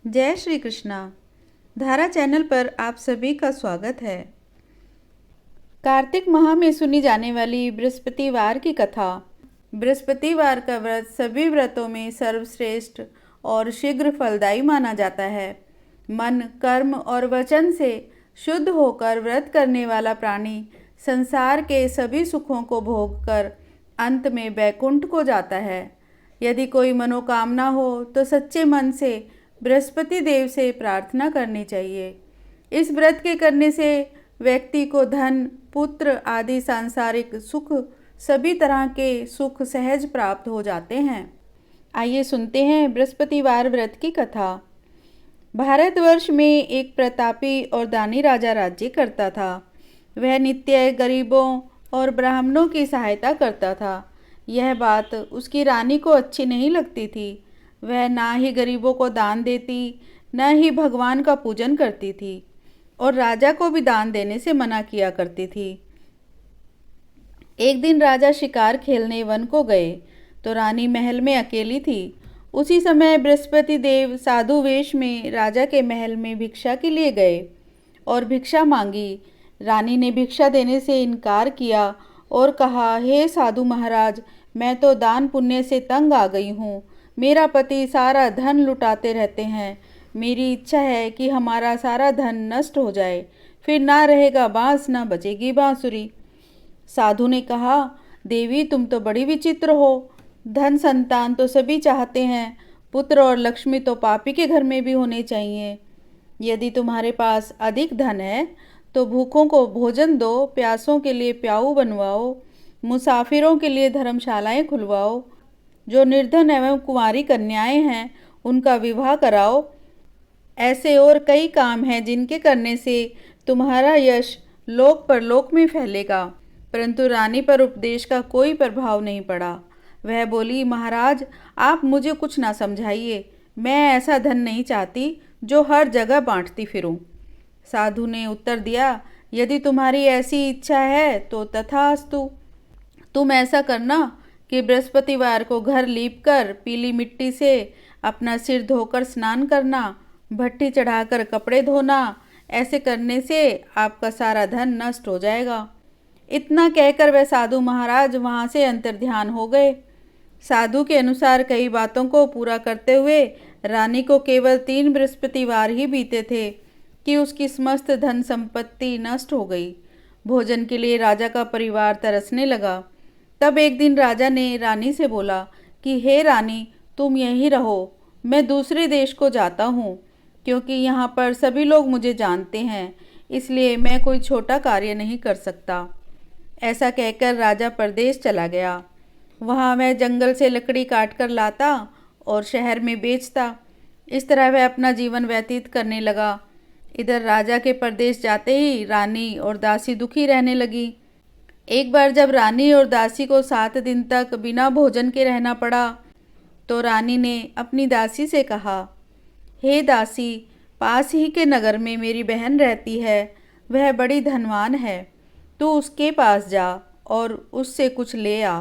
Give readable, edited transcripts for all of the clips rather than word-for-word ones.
जय श्री कृष्णा। धारा चैनल पर आप सभी का स्वागत है। कार्तिक माह में सुनी जाने वाली बृहस्पतिवार की कथा। बृहस्पतिवार का व्रत सभी व्रतों में सर्वश्रेष्ठ और शीघ्र फलदायी माना जाता है। मन, कर्म और वचन से शुद्ध होकर व्रत करने वाला प्राणी संसार के सभी सुखों को भोगकर अंत में वैकुंठ को जाता है। यदि कोई मनोकामना हो तो सच्चे मन से बृहस्पति देव से प्रार्थना करनी चाहिए। इस व्रत के करने से व्यक्ति को धन, पुत्र आदि सांसारिक सुख, सभी तरह के सुख सहज प्राप्त हो जाते हैं। आइए सुनते हैं बृहस्पतिवार व्रत की कथा। भारतवर्ष में एक प्रतापी और दानी राजा राज्य करता था। वह नित्य गरीबों और ब्राह्मणों की सहायता करता था। यह बात उसकी रानी को अच्छी नहीं लगती थी। वह ना ही गरीबों को दान देती, न ही भगवान का पूजन करती थी और राजा को भी दान देने से मना किया करती थी। एक दिन राजा शिकार खेलने वन को गए तो रानी महल में अकेली थी। उसी समय बृहस्पति देव साधु वेश में राजा के महल में भिक्षा के लिए गए और भिक्षा मांगी। रानी ने भिक्षा देने से इनकार किया और कहा, हे साधु महाराज, मैं तो दान पुण्य से तंग आ गई हूँ। मेरा पति सारा धन लुटाते रहते हैं। मेरी इच्छा है कि हमारा सारा धन नष्ट हो जाए, फिर ना रहेगा बांस, ना बचेगी बांसुरी। साधु ने कहा, देवी तुम तो बड़ी विचित्र हो। धन संतान तो सभी चाहते हैं, पुत्र और लक्ष्मी तो पापी के घर में भी होने चाहिए। यदि तुम्हारे पास अधिक धन है तो भूखों को भोजन दो, प्यासों के लिए प्याऊ बनवाओ, मुसाफिरों के लिए धर्मशालाएं खुलवाओ, जो निर्धन एवं कुंवारी कन्याएं हैं उनका विवाह कराओ। ऐसे और कई काम हैं जिनके करने से तुम्हारा यश लोक परलोक में फैलेगा। परंतु रानी पर उपदेश का कोई प्रभाव नहीं पड़ा। वह बोली, महाराज आप मुझे कुछ ना समझाइए। मैं ऐसा धन नहीं चाहती जो हर जगह बांटती फिरूं। साधु ने उत्तर दिया, यदि तुम्हारी ऐसी इच्छा है तो तथास्तु। तुम ऐसा करना कि बृहस्पतिवार को घर लीपकर पीली मिट्टी से अपना सिर धोकर स्नान करना, भट्टी चढ़ाकर कपड़े धोना। ऐसे करने से आपका सारा धन नष्ट हो जाएगा। इतना कहकर वह साधु महाराज वहाँ से अंतर्ध्यान हो गए। साधु के अनुसार कई बातों को पूरा करते हुए रानी को केवल 3 बृहस्पतिवार ही बीते थे कि उसकी समस्त धन संपत्ति नष्ट हो गई। भोजन के लिए राजा का परिवार तरसने लगा। तब एक दिन राजा ने रानी से बोला कि हे रानी, तुम यहीं रहो, मैं दूसरे देश को जाता हूँ, क्योंकि यहाँ पर सभी लोग मुझे जानते हैं, इसलिए मैं कोई छोटा कार्य नहीं कर सकता। ऐसा कहकर राजा परदेश चला गया। वहाँ वह जंगल से लकड़ी काट कर लाता और शहर में बेचता। इस तरह वह अपना जीवन व्यतीत करने लगा। इधर राजा के परदेश जाते ही रानी और दासी दुखी रहने लगी। एक बार जब रानी और दासी को 7 दिन तक बिना भोजन के रहना पड़ा तो रानी ने अपनी दासी से कहा, हे दासी, पास ही के नगर में मेरी बहन रहती है, वह बड़ी धनवान है। तू उसके पास जा और उससे कुछ ले आ,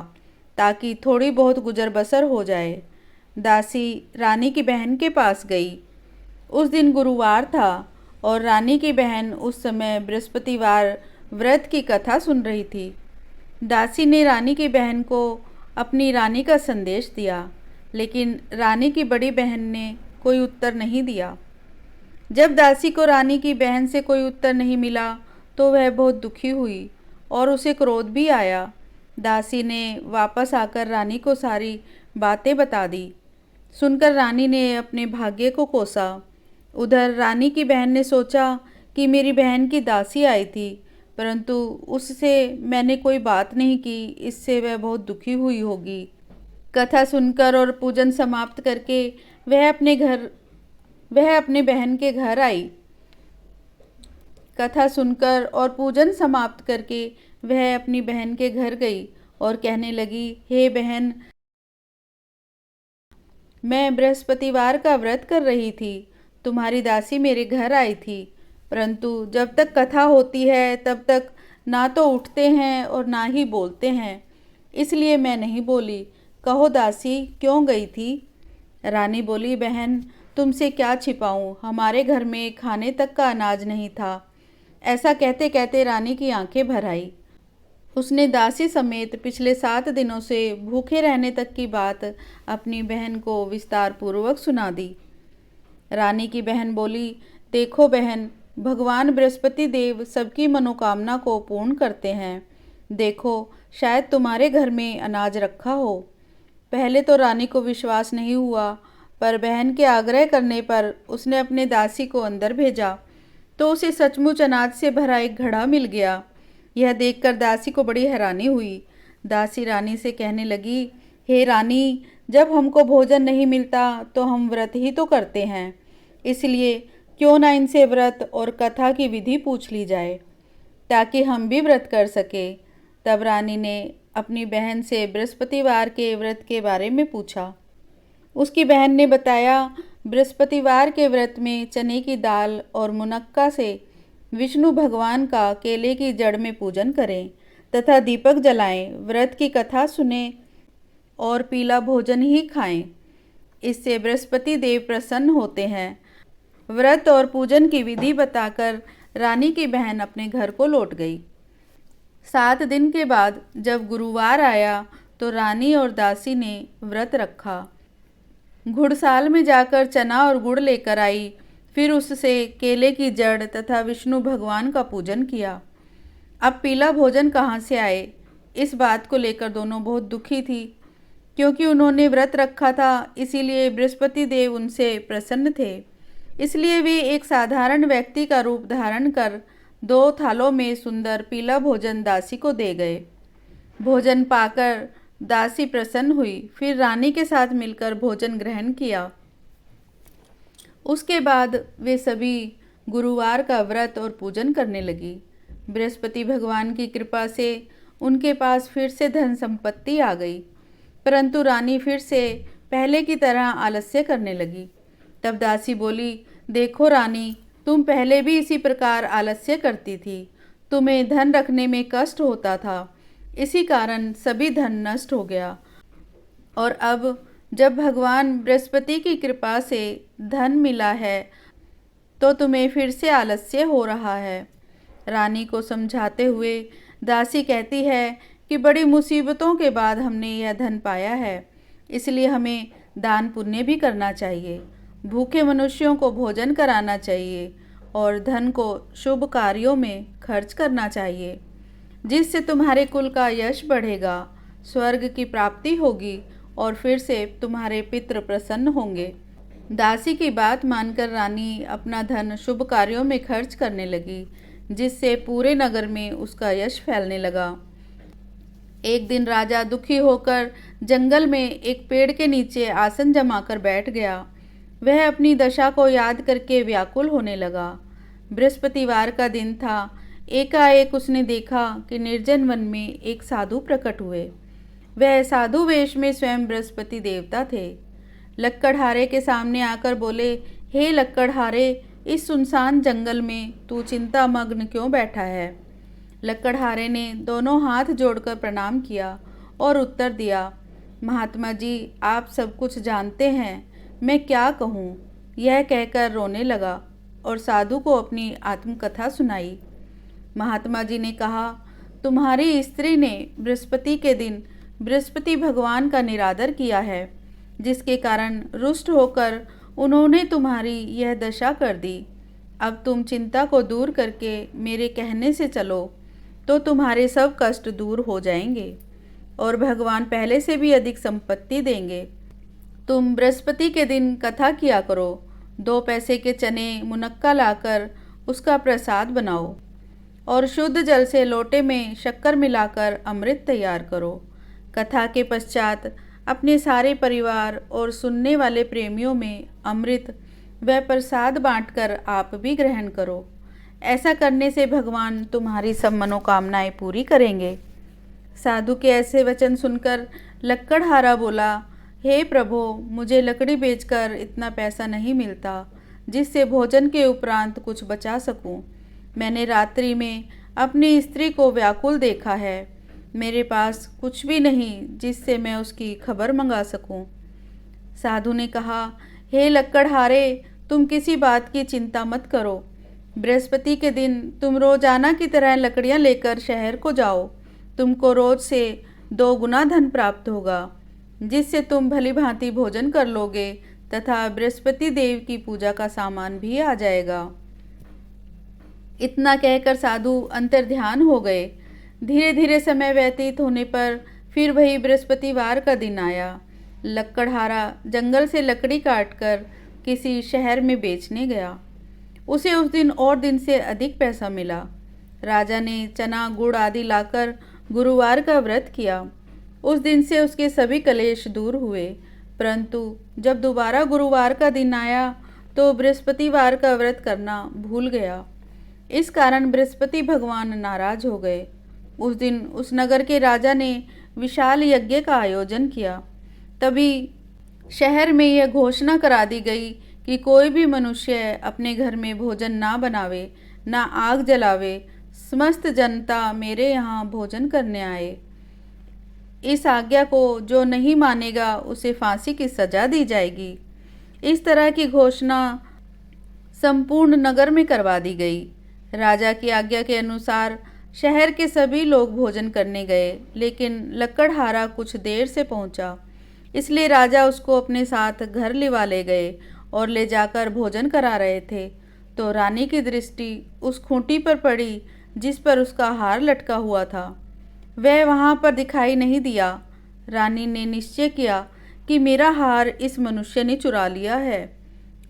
ताकि थोड़ी बहुत गुजर बसर हो जाए। दासी रानी की बहन के पास गई। उस दिन गुरुवार था और रानी की बहन उस समय बृहस्पतिवार व्रत की कथा सुन रही थी। दासी ने रानी की बहन को अपनी रानी का संदेश दिया, लेकिन रानी की बड़ी बहन ने कोई उत्तर नहीं दिया। जब दासी को रानी की बहन से कोई उत्तर नहीं मिला तो वह बहुत दुखी हुई और उसे क्रोध भी आया। दासी ने वापस आकर रानी को सारी बातें बता दी। सुनकर रानी ने अपने भाग्य को कोसा। उधर रानी की बहन ने सोचा कि मेरी बहन की दासी आई थी, परंतु उससे मैंने कोई बात नहीं की, इससे वह बहुत दुखी हुई होगी। कथा सुनकर और पूजन समाप्त करके वह अपने बहन के घर आई। कथा सुनकर और पूजन समाप्त करके वह अपनी बहन के घर गई और कहने लगी, हे बहन, मैं बृहस्पतिवार का व्रत कर रही थी। तुम्हारी दासी मेरे घर आई थी, परंतु जब तक कथा होती है तब तक ना तो उठते हैं और ना ही बोलते हैं, इसलिए मैं नहीं बोली। कहो दासी, क्यों गई थी? रानी बोली, बहन, तुमसे क्या छिपाऊं, हमारे घर में खाने तक का अनाज नहीं था। ऐसा कहते कहते रानी की आंखें भर आई। उसने दासी समेत पिछले 7 दिनों से भूखे रहने तक की बात अपनी बहन को विस्तार पूर्वक सुना दी। रानी की बहन बोली, देखो बहन, भगवान बृहस्पति देव सबकी मनोकामना को पूर्ण करते हैं। देखो, शायद तुम्हारे घर में अनाज रखा हो। पहले तो रानी को विश्वास नहीं हुआ, पर बहन के आग्रह करने पर उसने अपने दासी को अंदर भेजा तो उसे सचमुच अनाज से भरा एक घड़ा मिल गया। यह देखकर दासी को बड़ी हैरानी हुई। दासी रानी से कहने लगी, हे रानी, जब हमको भोजन नहीं मिलता तो हम व्रत ही तो करते हैं, इसलिए क्यों ना इनसे व्रत और कथा की विधि पूछ ली जाए ताकि हम भी व्रत कर सके। तब रानी ने अपनी बहन से बृहस्पतिवार के व्रत के बारे में पूछा। उसकी बहन ने बताया, बृहस्पतिवार के व्रत में चने की दाल और मुनक्का से विष्णु भगवान का केले की जड़ में पूजन करें तथा दीपक जलाएं, व्रत की कथा सुने और पीला भोजन ही खाएं। इससे बृहस्पति देव प्रसन्न होते हैं। व्रत और पूजन की विधि बताकर रानी की बहन अपने घर को लौट गई। 7 दिन के बाद जब गुरुवार आया तो रानी और दासी ने व्रत रखा। घुड़साल में जाकर चना और गुड़ लेकर आई, फिर उससे केले की जड़ तथा विष्णु भगवान का पूजन किया। अब पीला भोजन कहाँ से आए, इस बात को लेकर दोनों बहुत दुखी थी। क्योंकि उन्होंने व्रत रखा था, इसीलिए बृहस्पति देव उनसे प्रसन्न थे। इसलिए वे एक साधारण व्यक्ति का रूप धारण कर 2 थालों में सुंदर पीला भोजन दासी को दे गए। भोजन पाकर दासी प्रसन्न हुई, फिर रानी के साथ मिलकर भोजन ग्रहण किया। उसके बाद वे सभी गुरुवार का व्रत और पूजन करने लगी। बृहस्पति भगवान की कृपा से उनके पास फिर से धन संपत्ति आ गई, परंतु रानी फिर से पहले की तरह आलस्य करने लगी। तब दासी बोली, देखो रानी, तुम पहले भी इसी प्रकार आलस्य करती थी। तुम्हें धन रखने में कष्ट होता था, इसी कारण सभी धन नष्ट हो गया। और अब जब भगवान बृहस्पति की कृपा से धन मिला है तो तुम्हें फिर से आलस्य हो रहा है। रानी को समझाते हुए दासी कहती है कि बड़ी मुसीबतों के बाद हमने यह धन पाया है, इसलिए हमें दान पुण्य भी करना चाहिए, भूखे मनुष्यों को भोजन कराना चाहिए और धन को शुभ कार्यों में खर्च करना चाहिए, जिससे तुम्हारे कुल का यश बढ़ेगा, स्वर्ग की प्राप्ति होगी और फिर से तुम्हारे पितृ प्रसन्न होंगे। दासी की बात मानकर रानी अपना धन शुभ कार्यों में खर्च करने लगी, जिससे पूरे नगर में उसका यश फैलने लगा। एक दिन राजा दुखी होकर जंगल में एक पेड़ के नीचे आसन जमाकर बैठ गया। वह अपनी दशा को याद करके व्याकुल होने लगा। बृहस्पतिवार का दिन था। एकाएक उसने देखा कि निर्जन वन में एक साधु प्रकट हुए। वह साधु वेश में स्वयं बृहस्पति देवता थे। लक्कड़हारे के सामने आकर बोले, हे लक्कड़हारे, इस सुनसान जंगल में तू चिंता मग्न क्यों बैठा है? लक्कड़हारे ने दोनों हाथ जोड़कर प्रणाम किया और उत्तर दिया, महात्मा जी, आप सब कुछ जानते हैं, मैं क्या कहूँ? यह कहकर रोने लगा और साधु को अपनी आत्मकथा सुनाई। महात्मा जी ने कहा, तुम्हारी स्त्री ने बृहस्पति के दिन बृहस्पति भगवान का निरादर किया है, जिसके कारण रुष्ट होकर उन्होंने तुम्हारी यह दशा कर दी। अब तुम चिंता को दूर करके मेरे कहने से चलो तो तुम्हारे सब कष्ट दूर हो जाएंगे और भगवान पहले से भी अधिक संपत्ति देंगे। तुम बृहस्पति के दिन कथा किया करो। 2 पैसे के चने मुनक्का लाकर उसका प्रसाद बनाओ और शुद्ध जल से लोटे में शक्कर मिलाकर अमृत तैयार करो। कथा के पश्चात अपने सारे परिवार और सुनने वाले प्रेमियों में अमृत व प्रसाद बांटकर आप भी ग्रहण करो। ऐसा करने से भगवान तुम्हारी सब मनोकामनाएं पूरी करेंगे। साधु के ऐसे वचन सुनकर लक्कड़हारा बोला, हे प्रभु, मुझे लकड़ी बेचकर इतना पैसा नहीं मिलता जिससे भोजन के उपरांत कुछ बचा सकूं। मैंने रात्रि में अपनी स्त्री को व्याकुल देखा है। मेरे पास कुछ भी नहीं जिससे मैं उसकी खबर मंगा सकूं। साधु ने कहा, हे लक्कड़हारे, तुम किसी बात की चिंता मत करो। बृहस्पति के दिन तुम रोजाना की तरह लकड़ियां लेकर शहर को जाओ। तुमको रोज से 2 गुना धन प्राप्त होगा, जिससे तुम भली भांति भोजन कर लोगे तथा बृहस्पति देव की पूजा का सामान भी आ जाएगा। इतना कहकर साधु अंतर्ध्यान हो गए। धीरे धीरे समय व्यतीत होने पर फिर वही बृहस्पतिवार का दिन आया। लक्कड़हारा जंगल से लकड़ी काटकर किसी शहर में बेचने गया। उसे उस दिन और दिन से अधिक पैसा मिला। राजा ने चना गुड़ आदि लाकर गुरुवार का व्रत किया। उस दिन से उसके सभी कलेश दूर हुए। परंतु जब दोबारा गुरुवार का दिन आया तो बृहस्पतिवार का व्रत करना भूल गया। इस कारण बृहस्पति भगवान नाराज हो गए। उस दिन उस नगर के राजा ने विशाल यज्ञ का आयोजन किया। तभी शहर में यह घोषणा करा दी गई कि कोई भी मनुष्य अपने घर में भोजन ना बनावे, ना आग जलावे। समस्त जनता मेरे यहाँ भोजन करने आए। इस आज्ञा को जो नहीं मानेगा उसे फांसी की सजा दी जाएगी। इस तरह की घोषणा संपूर्ण नगर में करवा दी गई। राजा की आज्ञा के अनुसार शहर के सभी लोग भोजन करने गए, लेकिन लक्कड़हारा कुछ देर से पहुंचा। इसलिए राजा उसको अपने साथ घर लिवा ले गए और ले जाकर भोजन करा रहे थे तो रानी की दृष्टि उस खूंटी पर पड़ी जिस पर उसका हार लटका हुआ था। वह वहाँ पर दिखाई नहीं दिया। रानी ने निश्चय किया कि मेरा हार इस मनुष्य ने चुरा लिया है।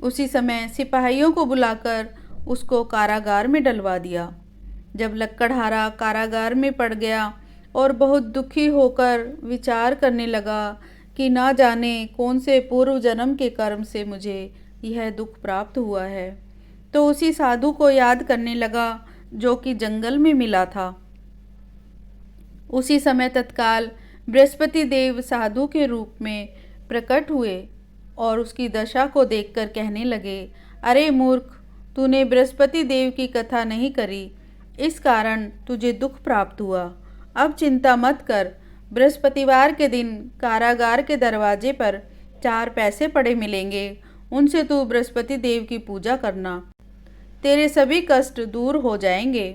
उसी समय सिपाहियों को बुलाकर उसको कारागार में डलवा दिया। जब लक्कड़हारा कारागार में पड़ गया और बहुत दुखी होकर विचार करने लगा कि ना जाने कौन से पूर्व जन्म के कर्म से मुझे यह दुख प्राप्त हुआ है, तो उसी साधु को याद करने लगा जो कि जंगल में मिला था। उसी समय तत्काल बृहस्पति देव साधु के रूप में प्रकट हुए और उसकी दशा को देखकर कहने लगे, अरे मूर्ख, तूने बृहस्पति देव की कथा नहीं करी, इस कारण तुझे दुख प्राप्त हुआ। अब चिंता मत कर। बृहस्पतिवार के दिन कारागार के दरवाजे पर 4 पैसे पड़े मिलेंगे। उनसे तू बृहस्पति देव की पूजा करना, तेरे सभी कष्ट दूर हो जाएंगे।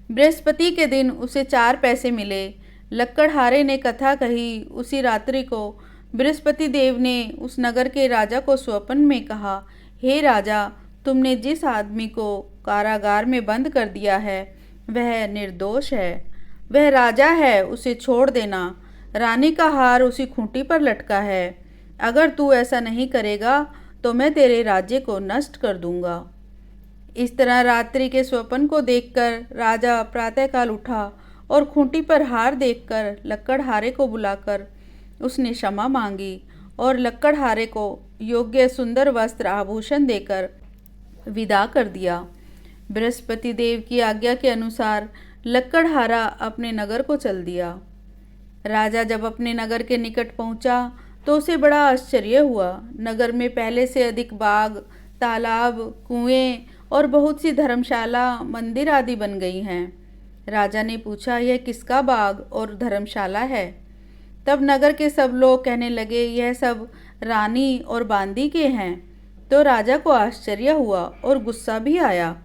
बृहस्पति के दिन उसे 4 पैसे मिले। लक्कड़हारे ने कथा कही। उसी रात्रि को बृहस्पति देव ने उस नगर के राजा को स्वप्न में कहा, हे राजा, तुमने जिस आदमी को कारागार में बंद कर दिया है वह निर्दोष है। वह राजा है, उसे छोड़ देना। रानी का हार उसी खूंटी पर लटका है। अगर तू ऐसा नहीं करेगा तो मैं तेरे राज्य को नष्ट कर दूंगा। इस तरह रात्रि के स्वप्न को देखकर राजा प्रातःकाल उठा और खूंटी पर हार देखकर लक्कड़हारे को बुलाकर उसने क्षमा मांगी और लक्कड़हारे को योग्य सुंदर वस्त्र आभूषण देकर विदा कर दिया। बृहस्पति देव की आज्ञा के अनुसार लक्कड़हारा अपने नगर को चल दिया। राजा जब अपने नगर के निकट पहुंचा तो उसे बड़ा आश्चर्य हुआ। नगर में पहले से अधिक बाग, तालाब, कुएं और बहुत सी धर्मशाला, मंदिर आदि बन गई हैं। राजा ने पूछा, यह किसका बाग और धर्मशाला है? तब नगर के सब लोग कहने लगे, यह सब रानी और बांदी के हैं। तो राजा को आश्चर्य हुआ और गुस्सा भी आया।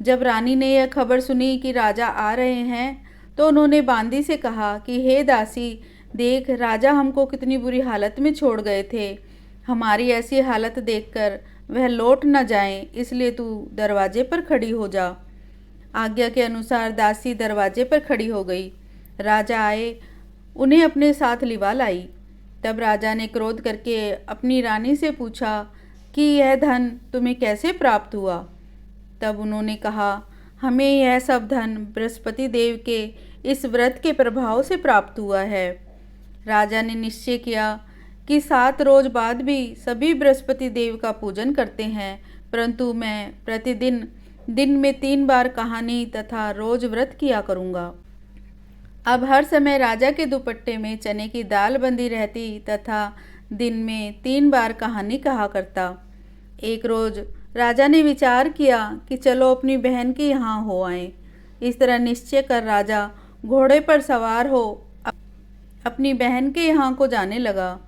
जब रानी ने यह खबर सुनी कि राजा आ रहे हैं तो उन्होंने बांदी से कहा कि हे दासी, देख, राजा हमको कितनी बुरी हालत में छोड़ गए थे। हमारी ऐसी हालत देखकर वह लौट न जाएं, इसलिए तू दरवाजे पर खड़ी हो जा। आज्ञा के अनुसार दासी दरवाजे पर खड़ी हो गई। राजा आए, उन्हें अपने साथ लिवा लाई। तब राजा ने क्रोध करके अपनी रानी से पूछा कि यह धन तुम्हें कैसे प्राप्त हुआ? तब उन्होंने कहा, हमें यह सब धन बृहस्पति देव के इस व्रत के प्रभाव से प्राप्त हुआ है। राजा ने निश्चय किया कि 7 रोज बाद भी सभी बृहस्पति देव का पूजन करते हैं, परंतु मैं प्रतिदिन दिन में 3 बार कहानी तथा रोज व्रत किया करूँगा। अब हर समय राजा के दुपट्टे में चने की दाल बंधी रहती तथा दिन में 3 बार कहानी कहा करता। एक रोज राजा ने विचार किया कि चलो अपनी बहन के यहाँ हो आए। इस तरह निश्चय कर राजा घोड़े पर सवार हो अपनी बहन के यहाँ को जाने लगा।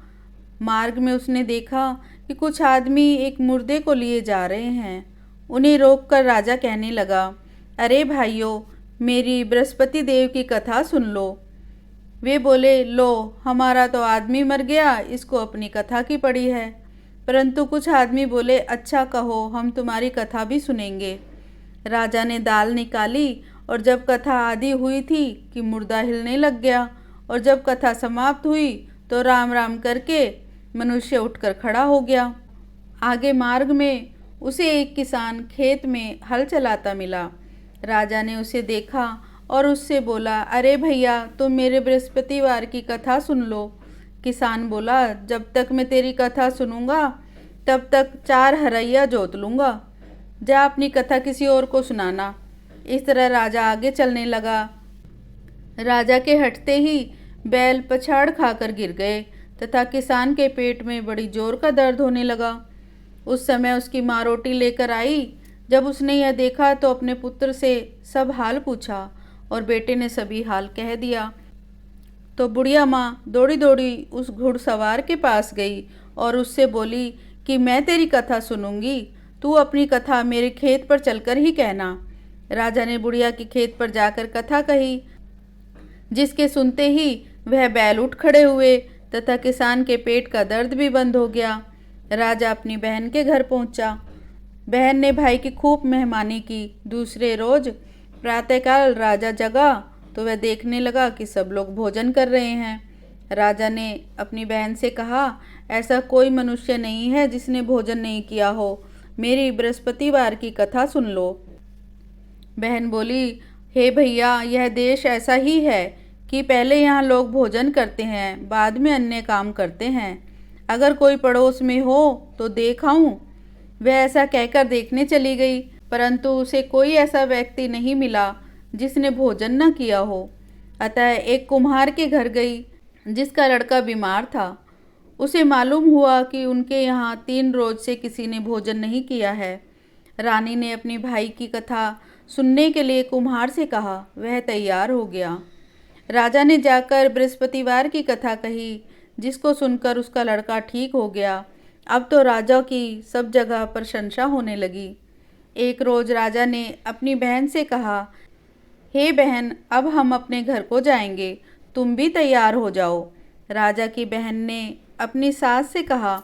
मार्ग में उसने देखा कि कुछ आदमी एक मुर्दे को लिए जा रहे हैं। उन्हें रोककर राजा कहने लगा, अरे भाइयों, मेरी बृहस्पति देव की कथा सुन लो। वे बोले, लो, हमारा तो आदमी मर गया, इसको अपनी कथा की पड़ी है। परंतु कुछ आदमी बोले, अच्छा कहो, हम तुम्हारी कथा भी सुनेंगे। राजा ने दाल निकाली और जब कथा आधी हुई थी कि मुर्दा हिलने लग गया, और जब कथा समाप्त हुई तो राम राम करके मनुष्य उठकर खड़ा हो गया। आगे मार्ग में उसे एक किसान खेत में हल चलाता मिला। राजा ने उसे देखा और उससे बोला, अरे भैया, तुम मेरे बृहस्पतिवार की कथा सुन लो। किसान बोला, जब तक मैं तेरी कथा सुनूंगा तब तक 4 हरैया जोत लूँगा। जा अपनी कथा किसी और को सुनाना। इस तरह राजा आगे चलने लगा। राजा के हटते ही बैल पछाड़ खाकर गिर गए तथा किसान के पेट में बड़ी जोर का दर्द होने लगा। उस समय उसकी माँ रोटी लेकर आई। जब उसने यह देखा तो अपने पुत्र से सब हाल पूछा और बेटे ने सभी हाल कह दिया। तो बुढ़िया माँ दौड़ी दौड़ी उस घुड़सवार के पास गई और उससे बोली कि मैं तेरी कथा सुनूंगी, तू अपनी कथा मेरे खेत पर चलकर ही कहना। राजा ने बुढ़िया के खेत पर जाकर कथा कही, जिसके सुनते ही वह बैल उठ खड़े हुए तथा किसान के पेट का दर्द भी बंद हो गया। राजा अपनी बहन के घर पहुंचा। बहन ने भाई की खूब मेहमानी की। दूसरे रोज प्रातःकाल राजा जगा तो वह देखने लगा कि सब लोग भोजन कर रहे हैं। राजा ने अपनी बहन से कहा, ऐसा कोई मनुष्य नहीं है जिसने भोजन नहीं किया हो, मेरी बृहस्पतिवार की कथा सुन लो। बहन बोली, हे भैया, यह देश ऐसा ही है कि पहले यहाँ लोग भोजन करते हैं, बाद में अन्य काम करते हैं। अगर कोई पड़ोस में हो तो देख आऊं। वह ऐसा कहकर देखने चली गई, परंतु उसे कोई ऐसा व्यक्ति नहीं मिला जिसने भोजन न किया हो। अतः एक कुम्हार के घर गई जिसका लड़का बीमार था। उसे मालूम हुआ कि उनके यहाँ 3 रोज से किसी ने भोजन नहीं किया है। रानी ने अपनी भाई की कथा सुनने के लिए कुम्हार से कहा। वह तैयार हो गया। राजा ने जाकर बृहस्पतिवार की कथा कही, जिसको सुनकर उसका लड़का ठीक हो गया। अब तो राजा की सब जगह प्रशंसा होने लगी। एक रोज राजा ने अपनी बहन से कहा, हे बहन, अब हम अपने घर को जाएंगे, तुम भी तैयार हो जाओ। राजा की बहन ने अपनी सास से कहा।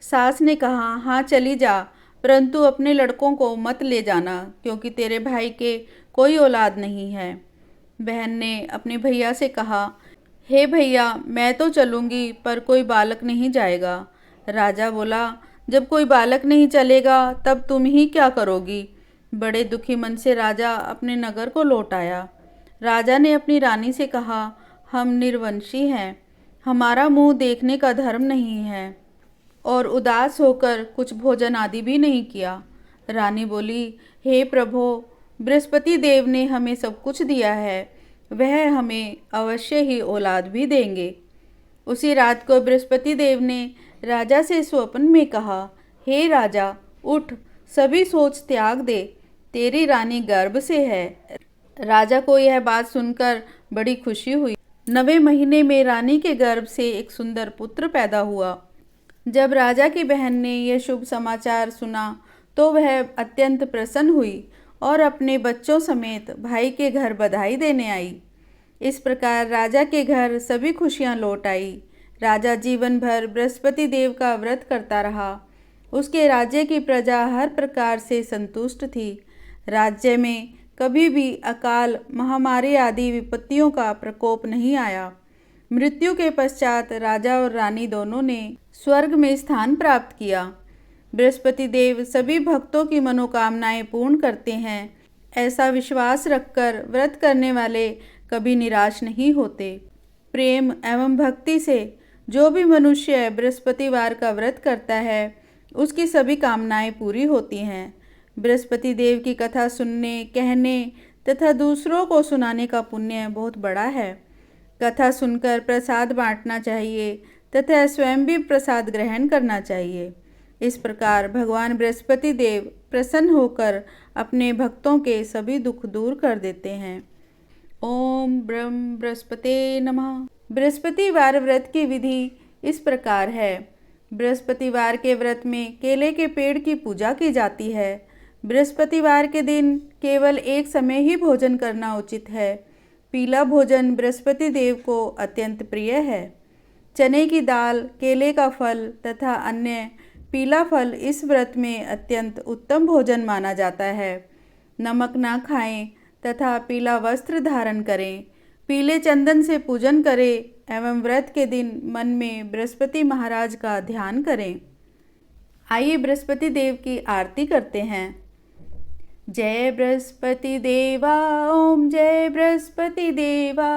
सास ने कहा, हाँ चली जा, परंतु अपने लड़कों को मत ले जाना, क्योंकि तेरे भाई के कोई औलाद नहीं है। बहन ने अपने भैया से कहा, हे भैया, मैं तो चलूँगी, पर कोई बालक नहीं जाएगा। राजा बोला, जब कोई बालक नहीं चलेगा तब तुम ही क्या करोगी। बड़े दुखी मन से राजा अपने नगर को लौट आया। राजा ने अपनी रानी से कहा, हम निर्वंशी हैं, हमारा मुंह देखने का धर्म नहीं है, और उदास होकर कुछ भोजन आदि भी नहीं किया। रानी बोली, हे प्रभो, बृहस्पति देव ने हमें सब कुछ दिया है, वह हमें अवश्य ही औलाद भी देंगे। उसी रात को बृहस्पति देव ने राजा से स्वप्न में कहा, हे राजा, उठ, सभी सोच त्याग दे, तेरी रानी गर्भ से है। राजा को यह बात सुनकर बड़ी खुशी हुई। 9वें महीने में रानी के गर्भ से एक सुंदर पुत्र पैदा हुआ। जब राजा की बहन ने यह शुभ समाचार सुना तो वह अत्यंत प्रसन्न हुई और अपने बच्चों समेत भाई के घर बधाई देने आई। इस प्रकार राजा के घर सभी खुशियां लौट आई। राजा जीवन भर बृहस्पति देव का व्रत करता रहा। उसके राज्य की प्रजा हर प्रकार से संतुष्ट थी। राज्य में कभी भी अकाल, महामारी आदि विपत्तियों का प्रकोप नहीं आया। मृत्यु के पश्चात राजा और रानी दोनों ने स्वर्ग में स्थान प्राप्त किया। बृहस्पति देव सभी भक्तों की मनोकामनाएं पूर्ण करते हैं। ऐसा विश्वास रखकर व्रत करने वाले कभी निराश नहीं होते। प्रेम एवं भक्ति से जो भी मनुष्य बृहस्पतिवार का व्रत करता है, उसकी सभी कामनाएं पूरी होती हैं। बृहस्पति देव की कथा सुनने, कहने तथा दूसरों को सुनाने का पुण्य बहुत बड़ा है। कथा सुनकर प्रसाद बांटना चाहिए तथा स्वयं भी प्रसाद ग्रहण करना चाहिए। इस प्रकार भगवान बृहस्पति देव प्रसन्न होकर अपने भक्तों के सभी दुख दूर कर देते हैं। ओम ब्रह्म बृहस्पते नमः। बृहस्पतिवार व्रत की विधि इस प्रकार है। बृहस्पतिवार के व्रत में केले के पेड़ की पूजा की जाती है। बृहस्पतिवार के दिन केवल एक समय ही भोजन करना उचित है। पीला भोजन बृहस्पति देव को अत्यंत प्रिय है। चने की दाल, केले का फल तथा अन्य पीला फल इस व्रत में अत्यंत उत्तम भोजन माना जाता है। नमक ना खाएं तथा पीला वस्त्र धारण करें। पीले चंदन से पूजन करें एवं व्रत के दिन मन में बृहस्पति महाराज का ध्यान करें। आइए बृहस्पति देव की आरती करते हैं। जय बृहस्पति देवा, ओम जय बृहस्पति देवा।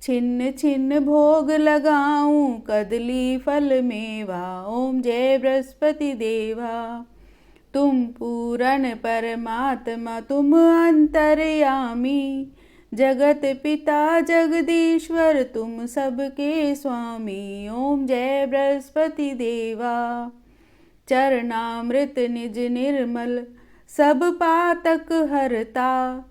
छिन्न छिन्न भोग लगाऊं, कदली फल मेवा। ओम जय बृहस्पति देवा। तुम पूर्ण परमात्मा, तुम अंतर्यामी। जगत पिता जगदीश्वर, तुम सबके स्वामी। ओम जय बृहस्पति देवा। चरणामृत निज निर्मल, सब पातक हरता।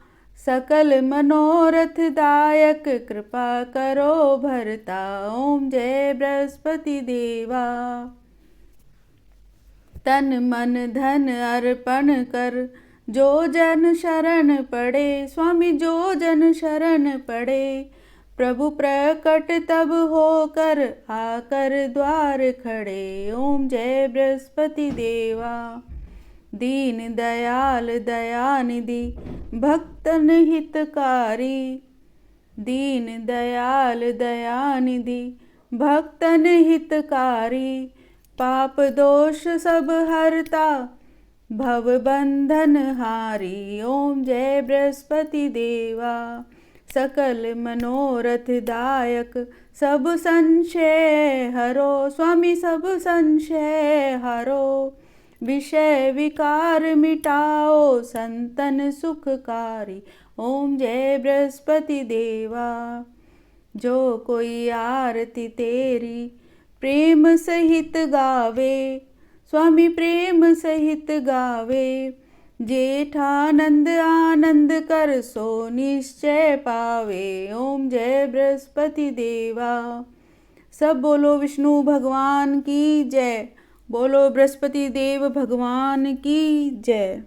सकल मनोरथ दायक, कृपा करो भरता। ओम जय बृहस्पति देवा। तन मन धन अर्पण कर, जो जन शरण पड़े। स्वामी जो जन शरण पड़े, प्रभु प्रकट तब होकर आकर द्वार खड़े। ओम जय बृहस्पति देवा। दीन दयाल दयानिधि, भक्तन हितकारी। दीन दयाल दयानिधि, भक्तन हितकारी। पाप दोष सब हरता, भव बंधन हारी। ओम जय बृहस्पति देवा। सकल मनोरथ दायक, सब संशय हरो। स्वामी सब संशय हरो। विषय विकार मिटाओ, संतन सुखकारी। ओम जय बृहस्पति देवा। जो कोई आरती तेरी प्रेम सहित गावे। स्वामी प्रेम सहित गावे। जेठानंद आनंद कर, सो निश्चय पावे। ओम जय बृहस्पति देवा। सब बोलो विष्णु भगवान की जय। बोलो बृहस्पति देव भगवान की जय।